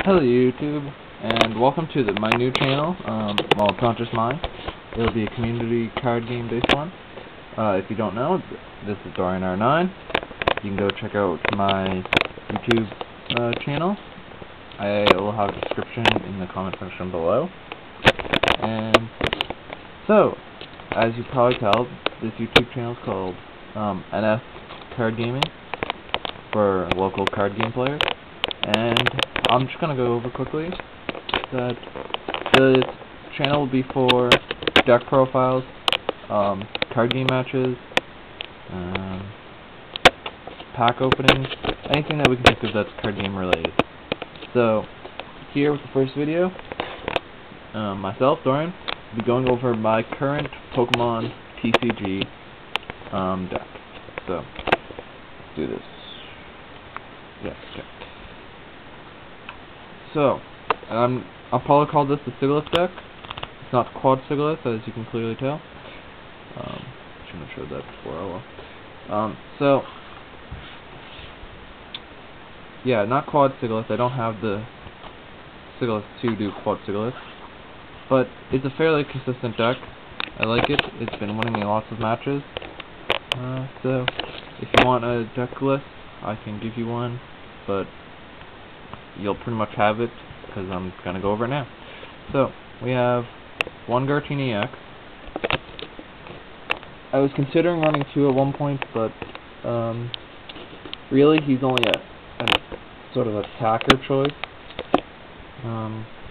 Hello YouTube, and welcome to my new channel. Well, it's not just mine. It'll be a community card game based one. If you don't know, this is Dorian R9. You can go check out my YouTube channel. I will have a description in the comment section below. And so, as you probably tell, this YouTube channel is called NS Card Gaming for local card game players. And I'm just going to go over quickly that the channel will be for deck profiles, card game matches, pack openings, anything that we can think of that's card game related. So, here with the first video, myself, Dorian, will be going over my current Pokemon TCG deck. So, let's do this. Yes, okay. So, I'll probably call this the Sigilyph deck. It's not Quad Sigilyph, as you can clearly tell. Shouldn't have showed that before, oh well. So, yeah, not Quad Sigilyph. I don't have the Sigilyph to do Quad Sigilyph. But it's a fairly consistent deck. I like it. It's been winning me lots of matches. So, if you want a deck list, I can give you one. But you'll pretty much have it, because I'm going to go over it now. So, we have one Garchini EX. I was considering running two at one point, but really he's only a sort of attacker choice.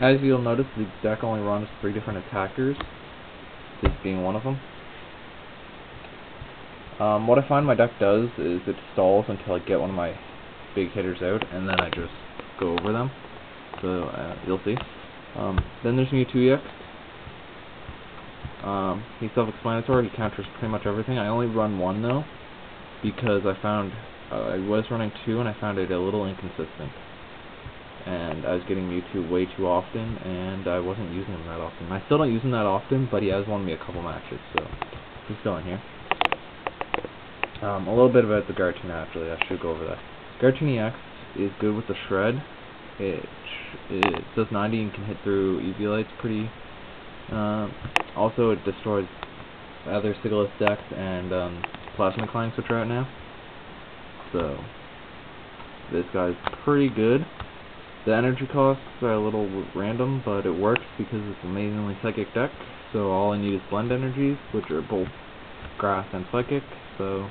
As you'll notice, the deck only runs 3 different attackers, this being one of them. What I find my deck does is it stalls until I get one of my big hitters out, and then I just go over them. So you'll see. Then there's Mewtwo EX. He's self-explanatory. He counters pretty much everything. I only run one though, because I found I was running 2 and I found it a little inconsistent. And I was getting Mewtwo way too often, and I wasn't using him that often. I still don't use him that often, but he has won me a couple matches, so he's still in here. A little bit about the Garchini actually. I should go over that. Garchini EX is good with the Shred. It does 90 and can hit through Eviolites pretty. Also, it destroys other Sigilyph decks and Plasma Clangs, which are out now. So, this guy's pretty good. The energy costs are a little random, but it works because it's an amazingly psychic deck. So all I need is blend energies, which are both grass and psychic. So,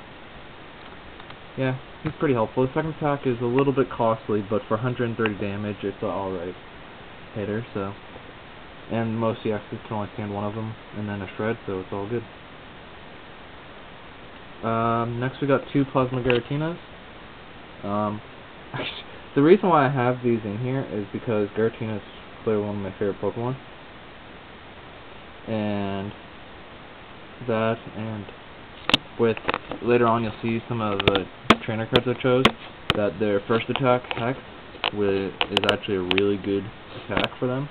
yeah, he's pretty helpful. His second attack is a little bit costly, but for 130 damage, it's an alright hitter, so. And most EXs can only stand one of them, and then a Shred, so it's all good. Next we got 2 Plasma Garatinas. The reason why I have these in here is because Giratina is clearly one of my favorite Pokemon. And that, and with, later on you'll see some of the trainer cards I chose, that their first attack, Hex, is actually a really good attack for them.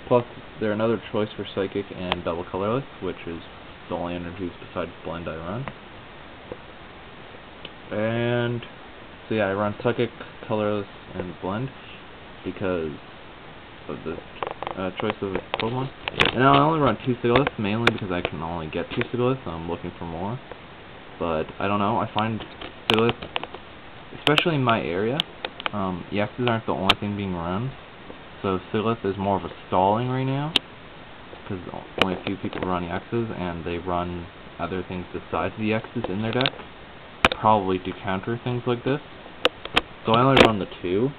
Plus, they're another choice for Psychic and Double Colorless, which is the only energies besides Blend I run. And, so yeah, I run Psychic, Colorless, and Blend, because of the choice of the Pokemon. And I only run 2 Sigilyphs, mainly because I can only get 2 Sigilyphs, I'm looking for more. But, I don't know, I find Sigilyph, especially in my area, EXs aren't the only thing being run. So Sigilyph is more of a stalling right now, because only a few people run EXs, and they run other things besides the EXs in their deck, probably to counter things like this. So I only run the 2,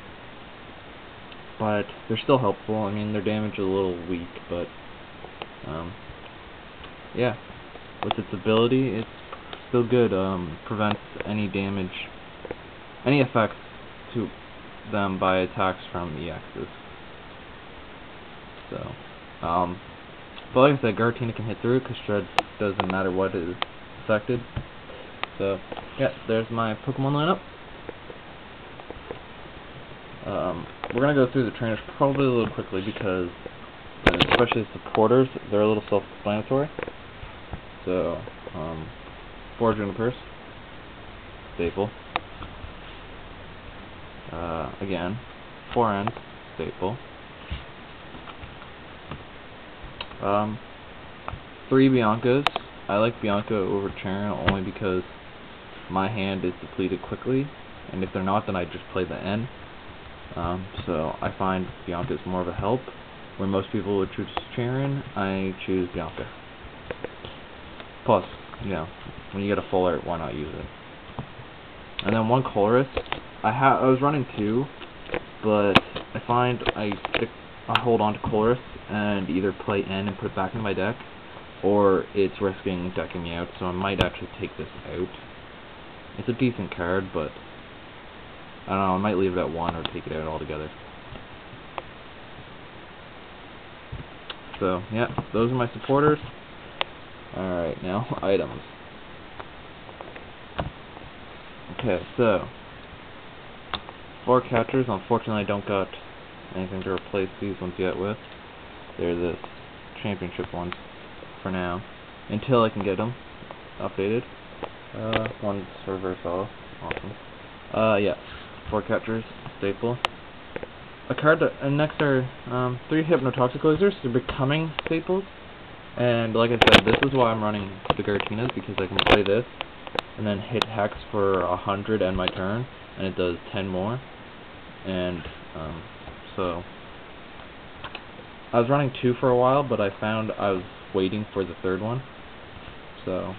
but they're still helpful. I mean, their damage is a little weak, but yeah, with its ability, it's still good. Prevents any damage, any effects to them by attacks from EXs. So, but like I said, Giratina can hit through it because Shred doesn't matter what is affected. So, yeah, there's my Pokemon lineup. We're gonna go through the trainers probably a little quickly because, especially the supporters, they're a little self-explanatory. So, Fortune Purse, staple. Again, 4 ends. staple. 3 Biancas. I like Bianca over Charon only because my hand is depleted quickly, and if they're not, then I just play the N. So I find Bianca is more of a help. Where most people would choose Charon, I choose Bianca. Plus, you know, when you get a full art, why not use it? And then 1 Colress. I was running 2, but I find I hold on to Colress and either play N and put it back in my deck, or it's risking decking me out, so I might actually take this out. It's a decent card, but I don't know, I might leave it at 1 or take it out altogether. So, yeah, those are my supporters. Alright, now, items. Okay, so 4 catchers. Unfortunately, I don't got anything to replace these ones yet with. They're the championship ones for now, until I can get them updated. One's reverse off. Awesome. Yeah, 4 catchers, staple. A card that, and next are 3 hypnotoxic lasers. They're becoming staples. And like I said, this is why I'm running the Garatinas, because I can play this and then hit Hex for 100 end my turn, and it does 10 more. And so I was running 2 for a while, but I found I was waiting for the 3rd one. So,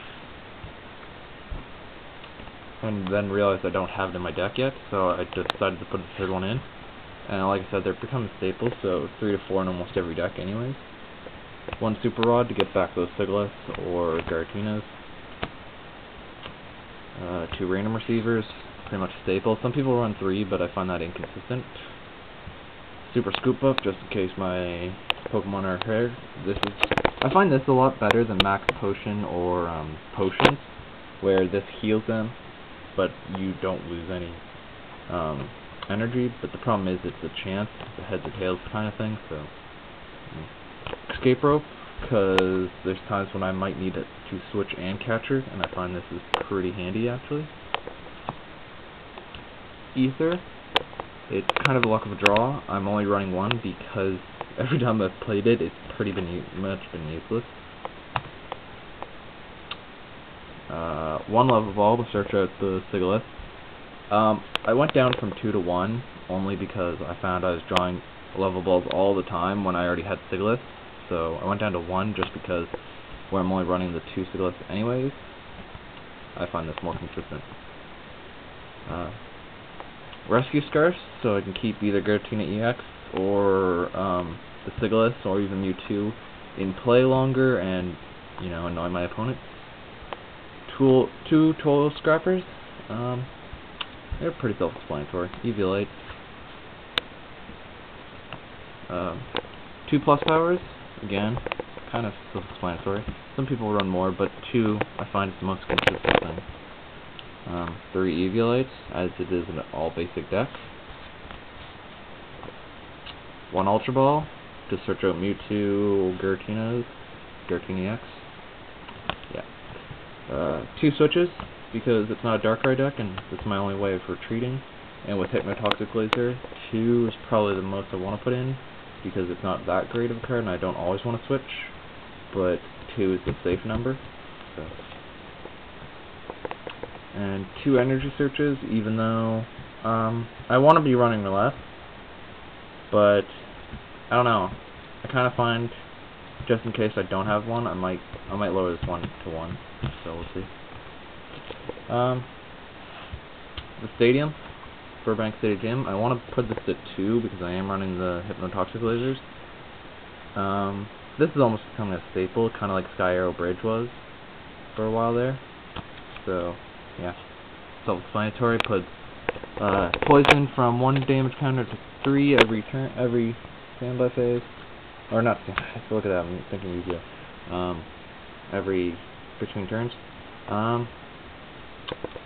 and then realized I don't have it in my deck yet, so I just decided to put the 3rd one in. And like I said, they're becoming staples, so 3 to 4 in almost every deck anyways. 1 Super Rod to get back those Sigilyphs or Garatinas. 2 Random Receivers, pretty much staple. Some people run 3, but I find that inconsistent. Super Scoop Up, just in case my Pokemon are hurt. I find this a lot better than Max Potion or Potions, where this heals them, but you don't lose any energy. But the problem is it's a chance, the heads or tails kind of thing. So Escape Rope, because there's times when I might need it to switch and catcher, and I find this is pretty handy actually. Ether, it's kind of a luck of a draw. I'm only running 1 because every time I've played it, it's pretty much been useless. 1 Love Evolve to search out the Sigilyph. I went down from 2 to 1 only because I found I was drawing level balls all the time when I already had Sigilyph. So I went down to 1 just because where I'm only running the 2 Sigilyphs anyways, I find this more consistent. Rescue Scarf, so I can keep either Giratina EX or the Sigilyphs or even Mewtwo in play longer and, you know, annoy my opponent. 2 Toil Scrappers, they're pretty self-explanatory. Eviolite. 2 Plus Powers, again, kind of self-explanatory. Some people run more, but 2 I find is the most consistent thing. 3 Eviolites, as it is an all-basic deck. 1 Ultra Ball to search out Mewtwo, Giratina EX. Yeah. 2 Switches, because it's not a Darkrai deck, and it's my only way of retreating. And with Hypnotoxic Laser, 2 is probably the most I want to put in, because it's not that great of a card, and I don't always want to switch. But 2 is the safe number. So. And 2 Energy Searches, even though I want to be running less, but I don't know. I kind of find, just in case I don't have one, I might lower this 1 to 1. So we'll see. The Stadium, Burbank City Gym. I want to put this at 2 because I am running the Hypnotoxic Lasers. This is almost becoming a staple, kind of like Sky Arrow Bridge was for a while there. So yeah, self-explanatory. Put poison from 1 damage counter to 3 every turn, every standby phase, or not standby. Look at that, I'm thinking Yu-Gi-Oh. Every between turns.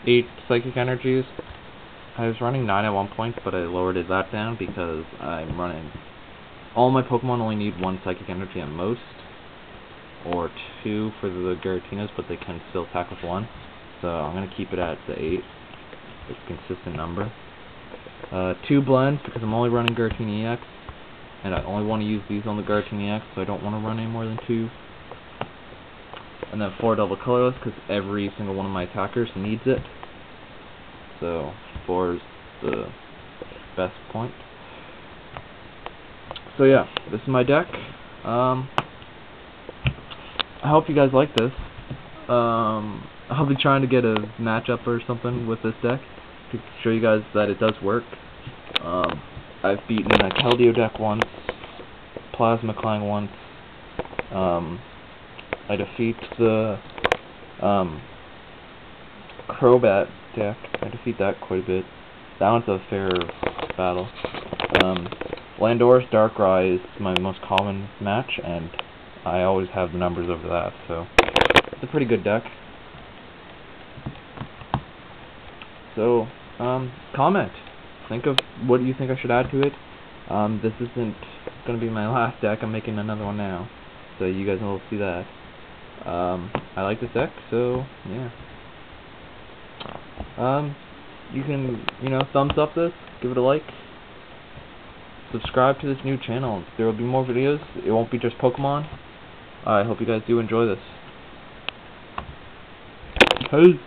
8 Psychic Energies. I was running 9 at one point, but I lowered that down because I'm running. All my Pokemon only need 1 Psychic Energy at most, or 2 for the Giratinas, but they can still attack with 1. So I'm going to keep it at the 8. It's a consistent number. 2 Blends, because I'm only running Giratina EX. and I only want to use these on the Gartiniacs, so I don't want to run any more than 2. And then 4 double colorless, because every single one of my attackers needs it. So 4 is the best point. So yeah, this is my deck. I hope you guys like this. I'll be trying to get a matchup or something with this deck to show you guys that it does work. I've beaten a Keldeo deck once, Plasma Clang once. I defeat the Crobat deck. I defeat that quite a bit. That one's a fair battle. Landorus Darkrai is my most common match, and I always have the numbers over that, so it's a pretty good deck. So, comment. Think of what do you think I should add to it. This isn't going to be my last deck. I'm making another one now, so you guys will see that. I like this deck, so yeah. You can, thumbs up this, give it a like, subscribe to this new channel. There will be more videos. It won't be just Pokemon. I hope you guys do enjoy this. Peace.